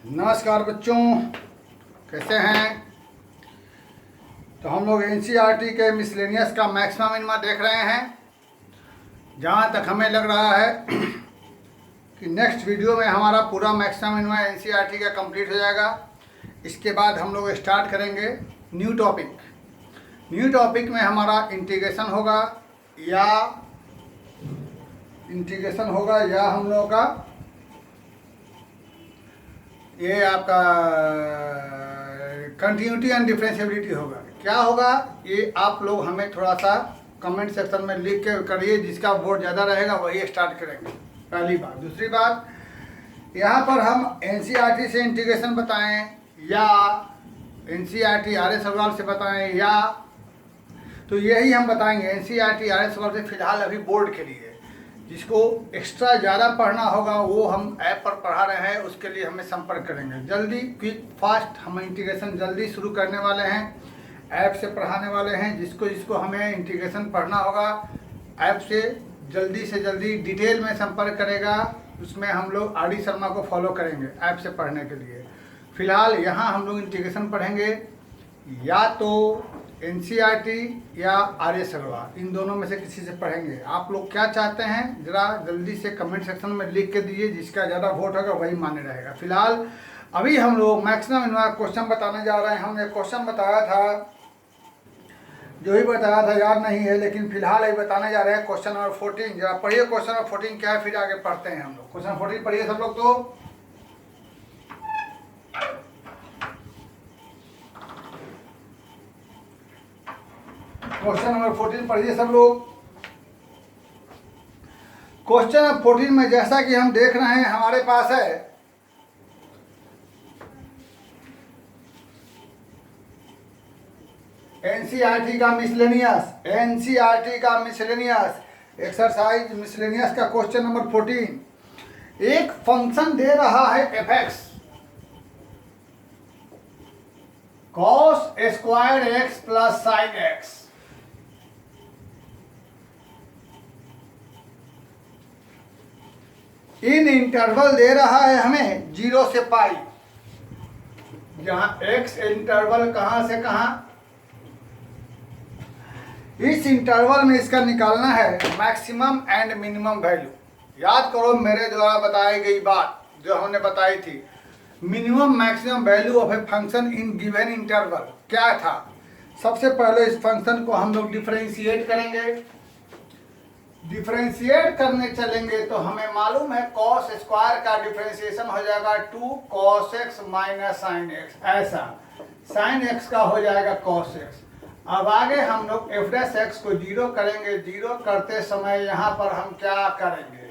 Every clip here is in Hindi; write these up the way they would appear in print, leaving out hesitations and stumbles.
नमस्कार बच्चों, कैसे हैं। तो हम लोग एनसीईआरटी के मिसलेनियस का मैक्सिमम मिनिमा देख रहे हैं। जहाँ तक हमें लग रहा है कि नेक्स्ट वीडियो में हमारा पूरा मैक्सिमम मिनिमा एनसीईआरटी का कंप्लीट हो जाएगा। इसके बाद हम लोग स्टार्ट करेंगे न्यू टॉपिक। न्यू टॉपिक में हमारा इंटीग्रेशन होगा या हम लोगों का ये आपका कंटिन्यूटी एंड डिफरेंशिएबिलिटी होगा। क्या होगा ये आप लोग हमें थोड़ा सा कमेंट सेक्शन में लिख के करिए। जिसका वोट ज़्यादा रहेगा वही स्टार्ट करेंगे, पहली बात। दूसरी बात, यहाँ पर हम एनसीईआरटी से इंटीग्रेशन बताएं या एनसीईआरटी आर.एस. अग्रवाल से बताएं, या तो यही हम बताएंगे। NCERT RS. अग्रवाल से फिलहाल अभी बोर्ड के लिए। जिसको एक्स्ट्रा ज़्यादा पढ़ना होगा वो हम ऐप पर पढ़ा रहे हैं, उसके लिए हमें संपर्क करेंगे। जल्दी क्विक फास्ट हम इंटीग्रेशन जल्दी शुरू करने वाले हैं, ऐप से पढ़ाने वाले हैं। जिसको हमें इंटीग्रेशन पढ़ना होगा ऐप से जल्दी डिटेल में संपर्क करेगा। उसमें हम लोग आर.डी. शर्मा को फॉलो करेंगे ऐप से पढ़ने के लिए। फ़िलहाल यहाँ हम लोग इंटीग्रेशन पढ़ेंगे या तो एनसीईआरटी या आर.एस. अग्रवाल, इन दोनों में से किसी से पढ़ेंगे। आप लोग क्या चाहते हैं ज़रा जल्दी से कमेंट सेक्शन में लिख के दीजिए। जिसका ज़्यादा वोट होगा वही मान्य रहेगा। फिलहाल अभी हम लोग मैक्सिमम मिनिमा क्वेश्चन बताने जा रहे हैं। हमने क्वेश्चन बताया था, जो ही बताया था याद नहीं है, लेकिन फिलहाल अभी बताने जा रहे हैं क्वेश्चन नंबर 14। जरा पढ़िए क्वेश्चन नंबर 14 क्या है, फिर आगे पढ़ते हैं हम लोग। क्वेश्चन 14 पढ़िए सब लोग। तो क्वेश्चन नंबर 14 पढ़िए सब लोग। क्वेश्चन नंबर 14 में जैसा कि हम देख रहे हैं हमारे पास है एनसीईआरटी का मिसलेनियस एक्सरसाइज मिसलेनियस का क्वेश्चन नंबर 14। एक फंक्शन दे रहा है f(x) cos square x plus sine x। In interval दे रहा है हमें 0 से पाई, जहां x इंटरवल कहां से कहां। इस इंटरवल में इसका निकालना है मैक्सिमम एंड मिनिमम वैल्यू। याद करो मेरे द्वारा बताई गई बात जो हमने बताई थी। Minimum maximum value of a function in given interval क्या था। सबसे पहले इस फंक्शन को हम लोग डिफरेंशिएट करेंगे। डिफरेंशिएट करने चलेंगे तो हमें मालूम है cos स्क्वायर का डिफरेंशिएशन हो जाएगा 2 cos x minus sine x। ऐसा साइन x का हो जाएगा cos x। अब आगे हम लोग f' को 0 करेंगे। 0 करते समय यहाँ पर हम क्या करेंगे,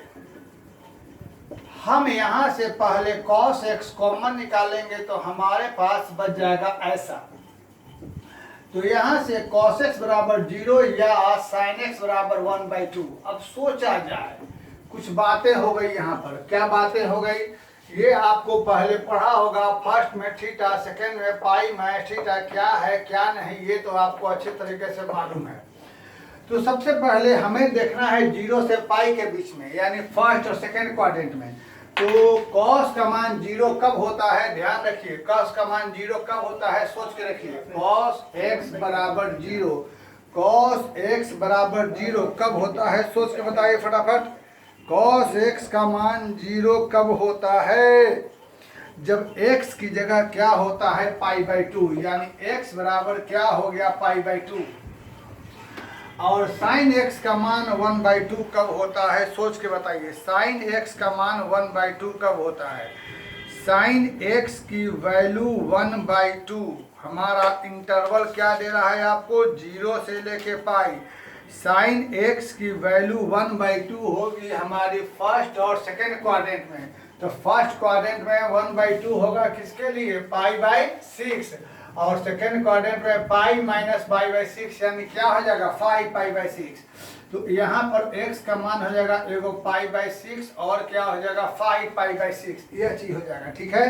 हम यहाँ से पहले cos x कॉमन निकालेंगे तो हमारे पास बच जाएगा ऐसा। तो यहाँ से cos x बराबर 0 या sin x बराबर 1/2। अब सोचा जाए, कुछ बातें हो गई यहाँ पर। क्या बातें हो गई ये आपको पहले पढ़ा होगा। फर्स्ट में थीटा, सेकेंड में पाई में थीटा क्या है क्या नहीं, ये तो आपको अच्छे तरीके से मालूम है। तो सबसे पहले हमें देखना है 0 से पाई के बीच में, यानी फर्स्ट और सेकेंड क्वाड्रेंट में। तो cos का मान 0 कब होता है, ध्यान रखिए। cos का मान 0 कब होता है, सोच के रखिए। cos x बराबर 0, cos x बराबर 0 कब होता है, सोच के बताइए फटाफट। cos x का मान 0 कब होता है, जब x की जगह क्या होता है π/2, यानी x बराबर क्या हो गया π/2। और sin x का मान 1/2 कब होता है, सोच के बताइए। sin x का मान 1/2 कब होता है। sin x की वैल्यू 1/2। हमारा इंटरवल क्या दे रहा है आपको, 0 से लेके पाई। sin x की वैल्यू 1/2 होगी हमारी फर्स्ट और सेकेंड क्वाड्रेंट में। तो फर्स्ट क्वाड्रेंट में 1/2 होगा किसके लिए, π/6। और सेकेंड क्वाड्रेंट में पाई माइनस π/6, यानी क्या हो जाएगा 5π/6। तो यहाँ पर x का मान हो जाएगा एगो π/6 और क्या हो जाएगा 5π/6। यह चीज हो जाएगा, ठीक है,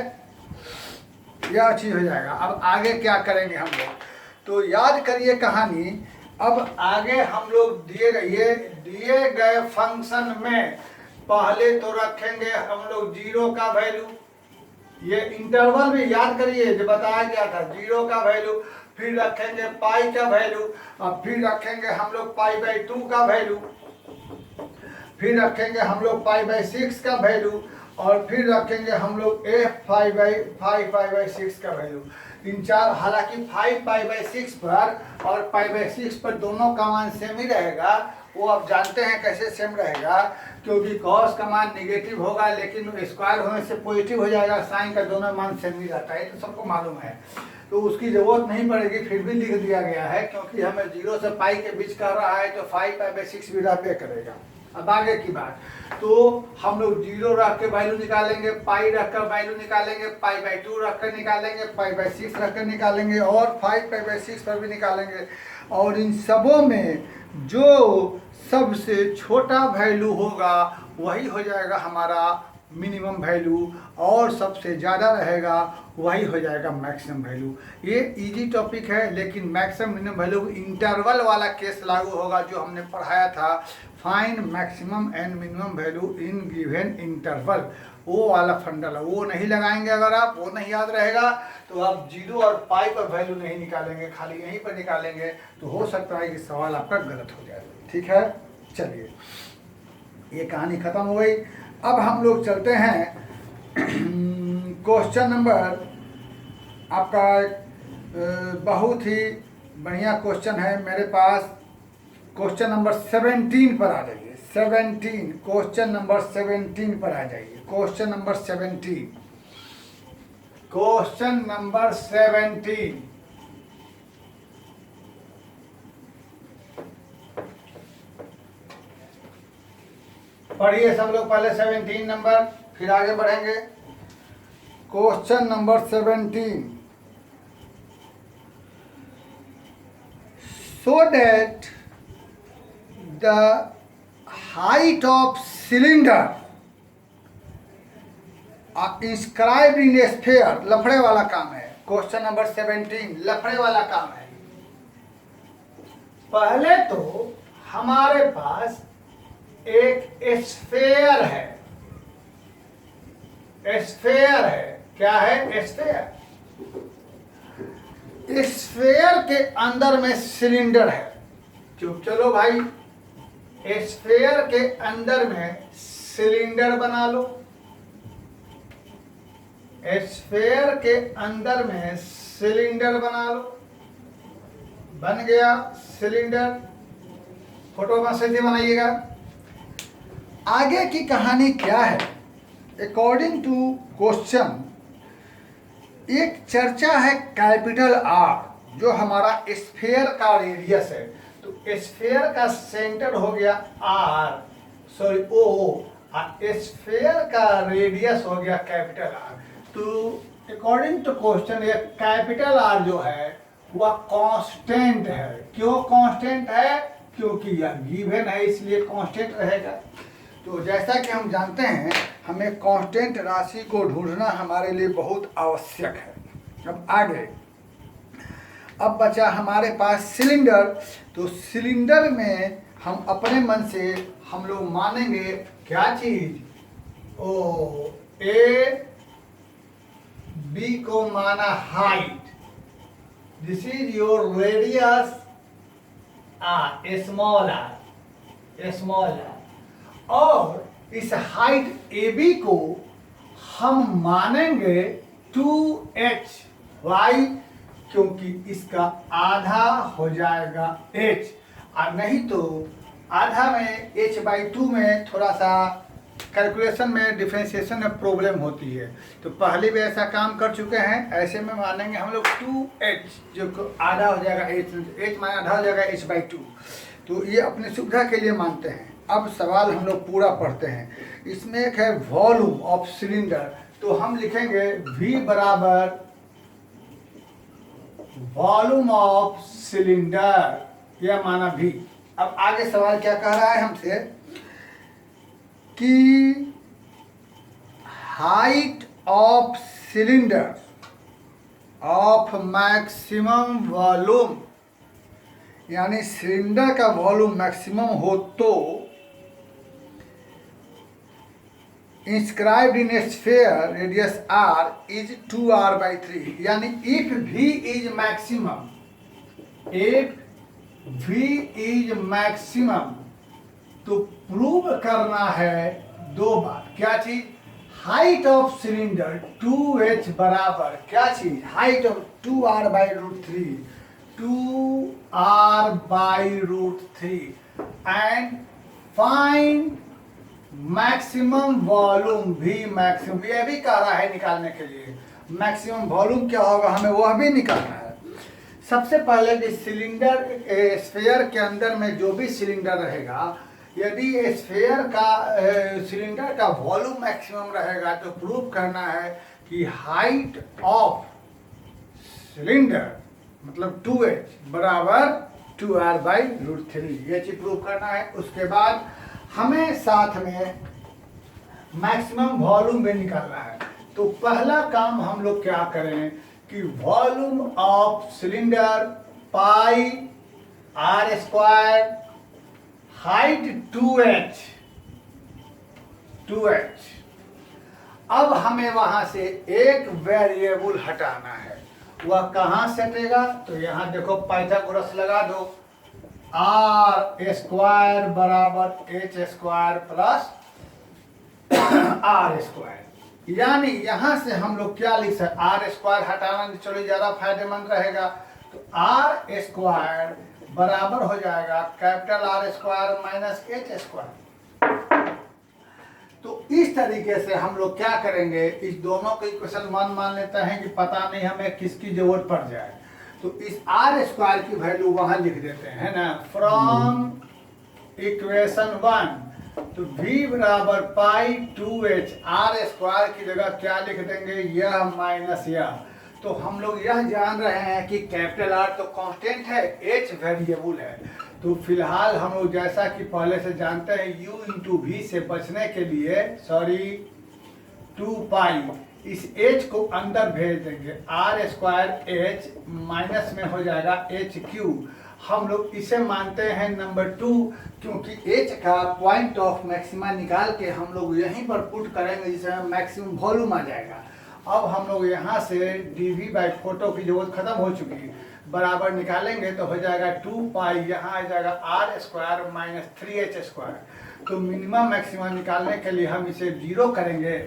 यह चीज हो जाएगा। अब आगे क्या करेंगे हम लोग, तो याद करिए कहानी। अब आगे हम लोग दिए गए फंक्शन में पहले तो रखेंगे हम लोग 0 का वैल्यू। ये इंटरवल भी याद करिए जो बताया गया था, 0 का वैल्यू, फिर रखेंगे पाई का वैल्यू, और फिर रखेंगे हम लोग π/2 का वैल्यू, फिर रखेंगे हम लोग π/6 का वैल्यू, और फिर रखेंगे हम लोग f5/6 का वैल्यू। इन चार, हालांकि 5π/6 पर और π/6 पर दोनों का मान सेम ही रहेगा। वो आप जानते हैं कैसे सेम रहेगा, क्योंकि कॉस का मान निगेटिव होगा लेकिन स्क्वायर होने से पॉजिटिव हो जाएगा, साइन का दोनों मान सेम ही रहता है, तो सबको मालूम है, तो उसकी जरूरत नहीं पड़ेगी, फिर भी लिख दिया गया है क्योंकि हमें 0 से पाई के बीच कर रहा है, तो 5π/6 भी रहते करेगा। अब आगे की बात, तो हम लोग 0 रख के वैल्यू निकालेंगे, पाई रख कर वैल्यू निकालेंगे, π/2 रख कर निकालेंगे, π/6 रख कर निकालेंगे, और 5π/6 पर भी निकालेंगे, और इन सबों में जो सबसे छोटा वैल्यू होगा वही हो जाएगा हमारा मिनिमम वैल्यू, और सबसे ज़्यादा रहेगा वही हो जाएगा मैक्सिमम वैल्यू। ये इजी टॉपिक है, लेकिन मैक्सिमम मिनिमम वैल्यू इंटरवल वाला केस लागू होगा जो हमने पढ़ाया था, find maximum and minimum value in given interval, वो वाला फंडल है, वो नहीं लगाएंगे। अगर आप वो नहीं याद रहेगा तो आप 0 और पाई पर वैल्यू नहीं निकालेंगे, खाली यहीं पर निकालेंगे, तो हो सकता है कि सवाल आपका गलत हो जाए। ठीक है, चलिए ये कहानी खत्म हो गई। अब हम लोग चलते हैं क्वेश्चन नंबर, आपका बहुत ही बढ़िया क्वेश्चन है मेरे पास, क्वेश्चन नंबर 17 पर आ जाइए। 17, क्वेश्चन नंबर 17 पर आ जाइए। Question number 17, question number 17। पढ़िए सब लोग पहले 17 नंबर, फिर आगे बढ़ेंगे। Question number 17, so that the height of cylinder inscribed in a sphere, लफड़े वाला काम है। क्वेश्चन नंबर 17 लफड़े वाला काम है। पहले तो हमारे पास एक स्फेयर है, स्फेयर है, क्या है? स्फेयर। स्फेयर के अंदर में सिलेंडर है। चलो भाई, स्फेयर के अंदर में सिलेंडर बना लो। स्फेयर के अंदर में सिलेंडर बना लो, बन गया सिलेंडर। फोटो में सही बनाइएगा। आगे की कहानी क्या है? अकॉर्डिंग टू क्वेश्चन, एक चर्चा है कैपिटल आर, जो हमारा स्फेयर का रेडियस है। तो स्फेयर का सेंटर हो गया आर, सॉरी ओ, और स्फेयर का रेडियस हो गया कैपिटल आर। तो अकॉर्डिंग टू क्वेश्चन, ये कैपिटल आर जो है वह कांस्टेंट है। क्यों कांस्टेंट है? क्योंकि यह गिवन है, इसलिए कांस्टेंट रहेगा। तो जैसा कि हम जानते हैं, हमें कांस्टेंट राशि को ढूंढना हमारे लिए बहुत आवश्यक है। अब आगे, अब बचा हमारे पास सिलेंडर। तो सिलेंडर में हम अपने मन से हम लोग मानेंगे क्या चीज? ओ, ए बी को माना height, this is your radius r, small r, small r. और इस हाइट ए बी को हम मानेंगे 2h, वाई? क्योंकि इसका आधा हो जाएगा h, और नहीं तो आधा में h/2 में थोड़ा सा कैलकुलेशन में, डिफरेंशिएशन में प्रॉब्लम होती है। तो पहले भी ऐसा काम कर चुके हैं। ऐसे में मानेंगे हम लोग 2h, जो आधा हो जाएगा h माना आधा हो जाएगा h/2। तो ये अपनी सुविधा के लिए मानते हैं। अब सवाल हम लोग पूरा पढ़ते हैं। इसमें एक है वॉल्यूम ऑफ सिलेंडर, तो हम लिखेंगे V बराबर वॉल्यूम ऑफ सिलेंडर, यह माना V। अब आगे सवाल क्या कह रहा है हमसे कि height of cylinder of maximum volume, यानी सिलेंडर का वॉल्यूम मैक्सिमम हो तो inscribed in a sphere radius r is 2r/3, यानी if v is maximum, if v is maximum, तो प्रूव करना है दो बात। क्या चीज? हाइट ऑफ सिलेंडर 2h बराबर क्या चीज? Height of 2r/√3, 2r/√3 and find maximum volume भी। मैक्सिमम ये भी कह रहा है निकालने के लिए, मैक्सिमम वॉल्यूम क्या होगा हमें वह भी निकालना है। सबसे पहले कि सिलेंडर स्फीयर के अंदर में जो भी सिलेंडर रहेगा, यदि स्फीयर का सिलेंडर का वॉल्यूम मैक्सिमम रहेगा तो प्रूव करना है कि हाइट ऑफ सिलेंडर मतलब 2h बराबर 2r/√3, ये चीज प्रूव करना है। उसके बाद हमें साथ में मैक्सिमम वॉल्यूम भी निकालना है। तो पहला काम हम लोग क्या करें कि volume of cylinder pi r², height 2h। अब हमें वहां से एक वेरिएबल हटाना है, वह कहां से हटेगा? तो यहां देखो पाइथागोरस लगा दो, r² बराबर h² प्लस r², यानी यहां से हम लोग क्या लिख सकते? r² हटाना चलो ज्यादा फायदेमंद रहेगा, तो r² बराबर हो जाएगा कैपिटल R² माइनस h²। तो इस तरीके से हम लोग क्या करेंगे, इस दोनों के इक्वेशन मान लेते हैं कि पता नहीं हमें किसकी जरूरत पड़ जाए, तो इस r² की वैल्यू वहां लिख देते हैं ना, फ्रॉम इक्वेशन 1। तो v बराबर पाई 2h, r² की जगह क्या लिख देंगे? यह माइनस यह। तो हम लोग यह जान रहे हैं कि कैपिटल R तो कांस्टेंट है, h वेरिएबल है। तो फिलहाल हम लोग जैसा कि पहले से जानते हैं u इंटू v से बचने के लिए 2 पाई इस h को अंदर भेज देंगे, r² h माइनस में हो जाएगा h³। हम लोग इसे मानते हैं नंबर 2, क्योंकि h का पॉइंट ऑफ मैक्सिमा निकाल के हम लोग यहीं पर पुट करेंगे जिसमें मैक्सिमम वॉल्यूम आ जाएगा। अब हम लोग यहाँ से dv/फोटो की जरूरत खत्म हो चुकी है, बराबर निकालेंगे तो हो जाएगा 2 पाई, यहाँ आ जाएगा r² माइनस 3h²। तो मिनिमम मैक्सिमम निकालने के लिए हम इसे 0 करेंगे,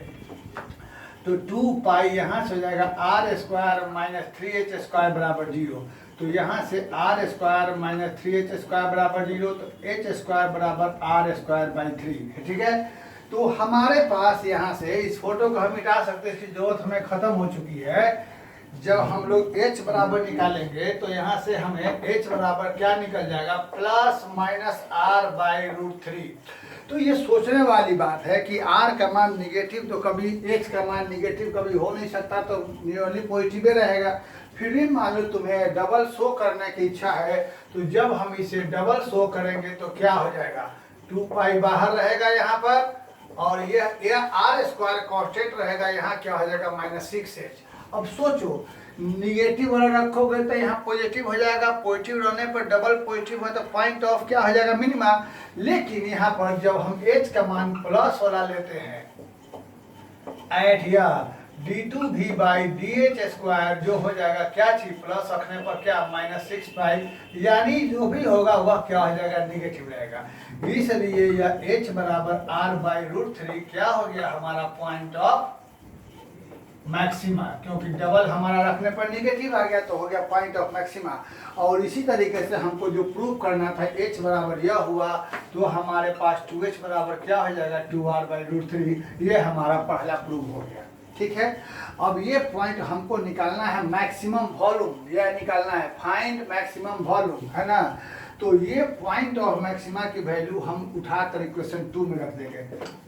तो 2 पाई यहाँ से हो जाएगा r² माइनस 3h² बराबर 0। तो यहाँ से r² माइनस 3h² बराबर 0, तो h² बराबर r²/3 ठीक है। तो हमारे पास यहाँ से इस फोटो को हम मिटा सकते हैं, इसकी जरूरत हमें खत्म हो चुकी है। जब हम लोग h बराबर निकालेंगे तो यहाँ से हमें h बराबर क्या निकल जाएगा? Plus minus r/√3। तो ये सोचने वाली बात है कि r का मान निगेटिव, तो कभी h का मान निगेटिव कभी हो नहीं सकता, तो नियरली पॉजिटिव रहेगा। फिर भी मान लो तुम्हें डबल शो करने की इच्छा है, तो जब हम इसे डबल शो करेंगे तो क्या हो जाएगा? 2 पाई बाहर रहेगा यहाँ पर, और यह r² कांस्टेंट रहेगा, यहाँ क्या हो जाएगा? Minus 6h। अब सोचो निगेटिव वाला रखोगे तो यहाँ पॉजिटिव हो जाएगा, पॉजिटिव रहने पर डबल पॉजिटिव हो तो पॉइंट ऑफ क्या हो जाएगा? मिनिमा। लेकिन यहाँ पर जब हम h का मान प्लस वाला लेते हैं, एट या d2v/dh² जो हो जाएगा क्या चीज? प्लस रखने पर क्या? माइनस 6 पाई, यानी जो भी होगा वह क्या हो जाएगा? निगेटिव रहेगा। इसलिए यह h बराबर r/√3 क्या हो गया? हमारा पॉइंट ऑफ मैक्सिमा, क्योंकि डबल हमारा रखने पर निगेटिव आ गया तो हो गया पॉइंट ऑफ मैक्सिमा। और इसी तरीके से हमको जो प्रूव करना था h बराबर यह हुआ, तो हमारे पास 2h बराबर क्या हो जाएगा? 2r/√3। ये हमारा पहला प्रूव हो गया, ठीक है। अब ये पॉइंट हमको निकालना है मैक्सिमम वॉल्यूम, यह निकालना है फाइंड मैक्सिमम वॉल्यूम, है ना। तो ये पॉइंट ऑफ मैक्सिमा की वैल्यू हम उठाकर इक्वेशन 2 में रख देंगे,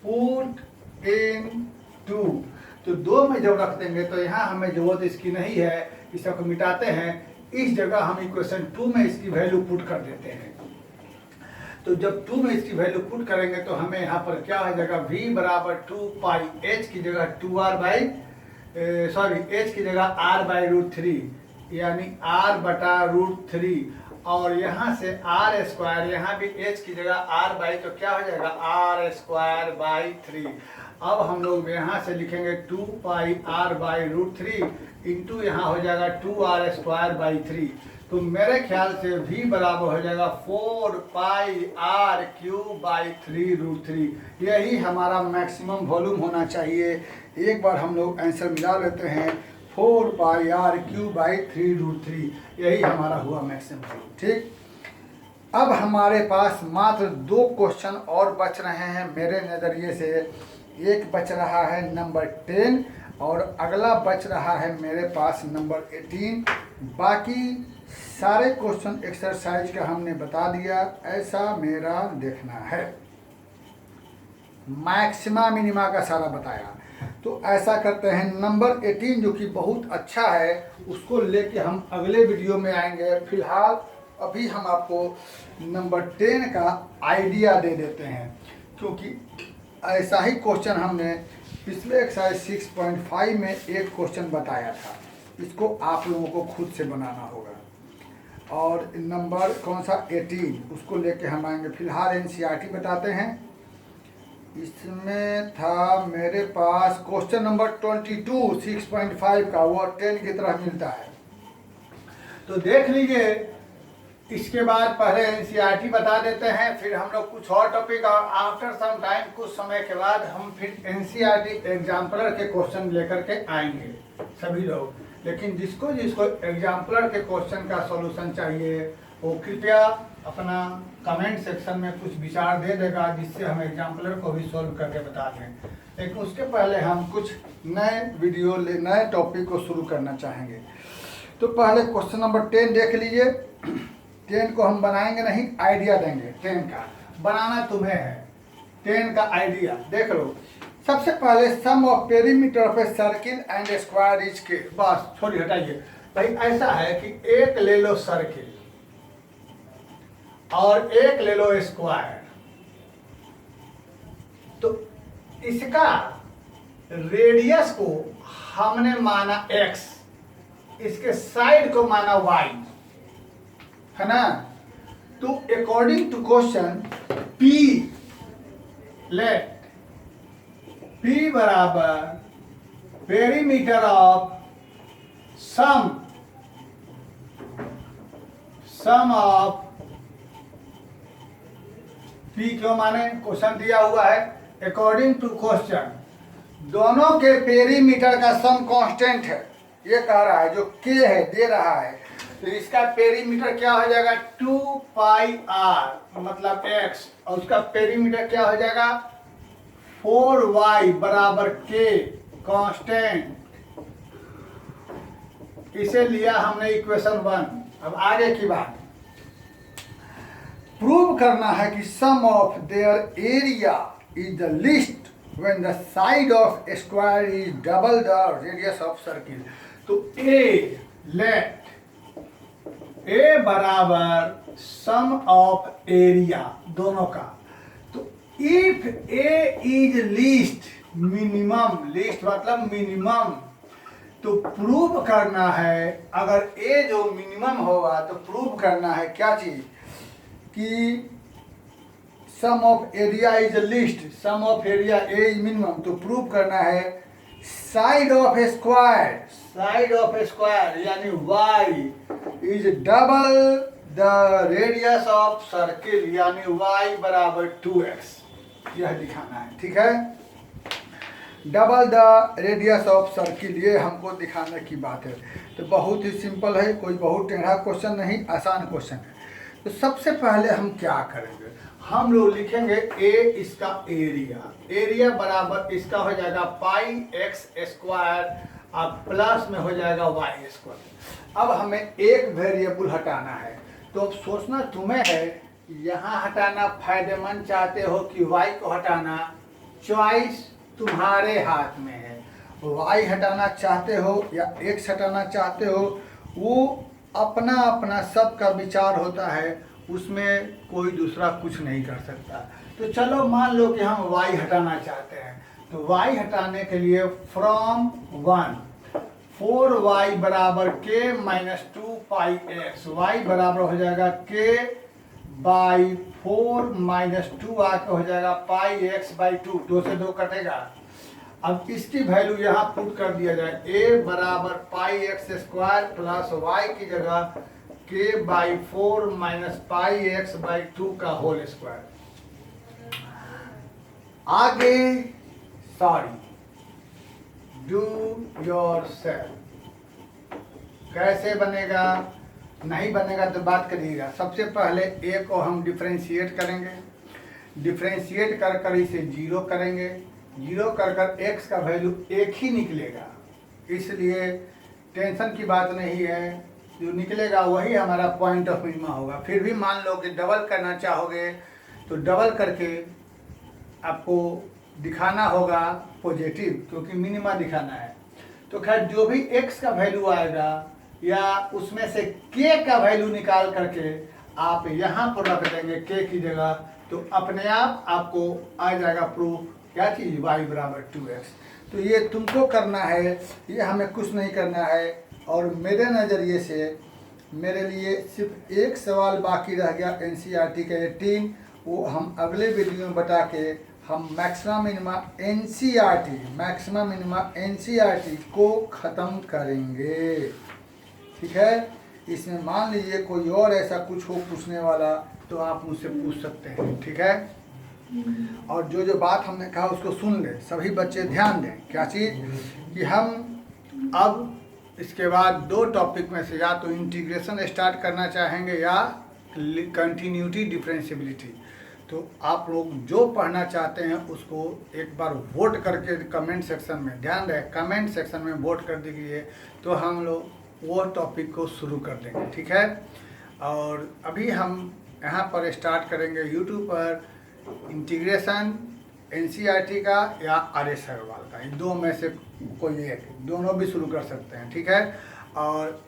पुट इन 2। तो 2 में जब रख देंगे तो यहाँ हमें जरूरत इसकी नहीं है, इस सबको मिटाते हैं। इस जगह हम इक्वेशन 2 में इसकी वैल्यू पुट कर देते हैं। तो जब 2 में इसकी वैल्यू पुट करेंगे तो हमें यहाँ पर क्या हो जाएगा? v बराबर 2 पाई, h की जगह h की जगह r/√3, यानी r/√3, और यहाँ से r², यहाँ भी h की जगह r/, तो क्या हो जाएगा? r²/3। अब हम लोग यहाँ से लिखेंगे 2πr/√3 इंटू यहाँ हो जाएगा 2r² 3। तो मेरे ख्याल से v बराबर हो जाएगा 4πr³/3√3। यही हमारा मैक्सिमम वॉल्यूम होना चाहिए। एक बार हम लोग आंसर मिला लेते हैं, 4πr³/3√3 यही हमारा हुआ मैक्सिमम वॉल्यूम। ठीक, अब हमारे पास मात्र 2 क्वेश्चन और बच रहे हैं मेरे नज़रिए से। एक बच रहा है नंबर 10 और अगला बच रहा है मेरे पास नंबर 18। बाकी सारे क्वेश्चन एक्सरसाइज का हमने बता दिया, ऐसा मेरा देखना है। मैक्सिमा मिनिमा का सारा बताया। तो ऐसा करते हैं, नंबर 18 जो कि बहुत अच्छा है उसको लेके हम अगले वीडियो में आएंगे। फिलहाल अभी हम आपको नंबर 10 का आइडिया दे देते हैं, क्योंकि ऐसा ही क्वेश्चन हमने पिछले एक्सरसाइज 6.5 में एक क्वेश्चन बताया था। इसको आप लोगों को खुद से बनाना होगा। और नंबर कौन सा 18 उसको लेके हम आएंगे। फिलहाल एनसीईआरटी बताते हैं। इसमें था मेरे पास क्वेश्चन नंबर 22 6.5 का, वो 10 की तरह मिलता है। तो देख लीजिए। इसके बाद पहले एनसीईआरटी बता देते हैं, फिर हम लोग कुछ और टॉपिक, और आफ्टर सम टाइम कुछ समय के बाद हम फिर एनसीईआरटी एग्जाम्पलर के क्वेश्चन लेकर के आएंगे सभी लोग। लेकिन जिसको जिसको एग्जाम्पलर के क्वेश्चन का सॉल्यूशन चाहिए वो कृपया अपना कमेंट सेक्शन में कुछ विचार दे देगा, जिससे हम एग्जाम्पलर को भी सॉल्व करके बता दें। लेकिन उसके पहले हम कुछ नए वीडियो नए टॉपिक को शुरू करना चाहेंगे। तो पहले क्वेश्चन नंबर 10 देख लीजिए। 10 को हम बनाएंगे नहीं, आइडिया देंगे। 10 का बनाना तुम्हें है। 10 का आइडिया देख लो। सबसे पहले sum of perimeter of a circle and square is के, बस छोड़ी हटाइए भाई। ऐसा है कि एक ले लो सर्किल और एक ले लो स्क्वायर, तो इसका रेडियस को हमने माना x, इसके साइड को माना y, है ना। तो according to question P let P बराबर perimeter of sum of P क्यों माने, क्वेश्चन दिया हुआ है। अकॉर्डिंग टू क्वेश्चन दोनोर के पेरीमीटर का सम कांस्टेंट है, ये कह रहा है। जो K है दे रहा है, तो इसका पेरीमीटर क्या हो जाएगा 2πr मतलब x, और उसका पेरीमीटर क्या हो जाएगा 4y बराबर k कांस्टेंट। इसे लिया हमने इक्वेशन 1। अब आगे की बात प्रूव करना है कि sum of their area is the least when the side of square is double the radius of circle. तो ए लेट ए बराबर सम ऑफ एरिया दोनों का। तो if A is least minimum, least मतलब मिनिमम, तो प्रूव करना है, अगर ए जो मिनिमम होगा तो प्रूव करना है क्या चीज कि sum of area is least, sum of area a is minimum. तो प्रूव करना है side of square, side of square यानी y is double the radius of circle, यानी y बराबर 2x, यह दिखाना है। ठीक है, double the radius of circle, ये हमको दिखाने की बात है। तो बहुत ही सिंपल है, कोई बहुत टेढ़ा क्वेश्चन नहीं, आसान क्वेश्चन है। तो सबसे पहले हम क्या करेंगे, हम लोग लिखेंगे ए इसका एरिया, एरिया बराबर इसका हो जाएगा πx² और प्लस में हो जाएगा y²। अब हमें एक वेरिएबल हटाना है, तो अब सोचना तुम्हें है, यहाँ हटाना फायदेमंद चाहते हो कि y को हटाना, चॉइस तुम्हारे हाथ में है। y हटाना चाहते हो या x हटाना चाहते हो, वो अपना अपना सबका विचार होता है, उसमें कोई दूसरा कुछ नहीं कर सकता। तो चलो मान लो कि हम y हटाना चाहते हैं, तो y हटाने के लिए फ्रॉम 1 4y बराबर k माइनस 2πx, y बराबर हो जाएगा k/4 माइनस 2 आके हो जाएगा πx/2, 2 से 2 कटेगा, अब इसकी वैल्यू यहाँ पुट कर दिया जाए, a बराबर पाई एक्स स्क्वायर प्लस वाई की जगह k by 4 minus pi x by 2 का होल स्क्वायर। आगे सॉरी डू योर सेल्फ कैसे बनेगा, नहीं बनेगा तो बात करिएगा। सबसे पहले a को हम डिफ्रेंशिएट करेंगे, डिफ्रेंशिएट कर कर इसे जीरो करेंगे, जीरो कर कर x का वैल्यू एक ही निकलेगा, इसलिए टेंशन की बात नहीं है, जो निकलेगा वही हमारा पॉइंट ऑफ मिनिमा होगा। फिर भी मान लो कि डबल करना चाहोगे तो डबल करके आपको दिखाना होगा पॉजिटिव, क्योंकि मिनिमा दिखाना है। तो खैर जो भी x का वैल्यू आएगा या उसमें से k का वैल्यू निकाल करके आप यहाँ पर रख देंगे k की जगह, तो अपने आप आपको आ जाएगा प्रूफ क्या चीज़ y बराबर 2x। तो ये तुमको करना है, ये हमें कुछ नहीं करना है। और मेरे नज़रिए से मेरे लिए सिर्फ एक सवाल बाकी रह गया NCERT का 18, वो हम अगले वीडियो में बता के हम मैक्सिमम मिनिमा NCERT को ख़त्म करेंगे। ठीक है, इसमें मान लीजिए कोई और ऐसा कुछ हो पूछने वाला तो आप मुझसे पूछ सकते हैं। ठीक है, और जो बात हमने कहा उसको सुन ले, सभी बच्चे ध्यान दें। क्या चीज़ कि हम अब इसके बाद दो टॉपिक में से या तो इंटीग्रेशन स्टार्ट करना चाहेंगे या कंटिन्यूटी डिफरेंशियबिलिटी। तो आप लोग जो पढ़ना चाहते हैं उसको एक बार वोट करके कमेंट सेक्शन में, ध्यान रहे कमेंट सेक्शन में वोट कर दीजिए, तो हम लोग वो टॉपिक को शुरू कर देंगे। ठीक है, और अभी हम यहाँ पर स्टार्ट करेंगे यूट्यूब पर इंटीग्रेशन NCERT का या RS अग्रवाल का, इन दो में से कोई एक, दोनों भी शुरू कर सकते हैं। ठीक है, और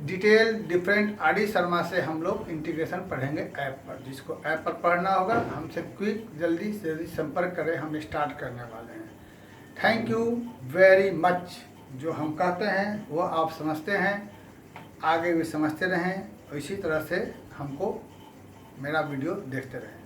डिटेल डिफरेंट RD शर्मा से हम लोग इंटीग्रेशन पढ़ेंगे ऐप पर। जिसको ऐप पर पढ़ना होगा हमसे क्विक जल्दी से जल्दी संपर्क करें, हम स्टार्ट करने वाले हैं। Thank you very much. जो हम कहते हैं वो आप समझते हैं, आगे भी समझते रहें, इसी तरह से हमको मेरा वीडियो देखते रहें।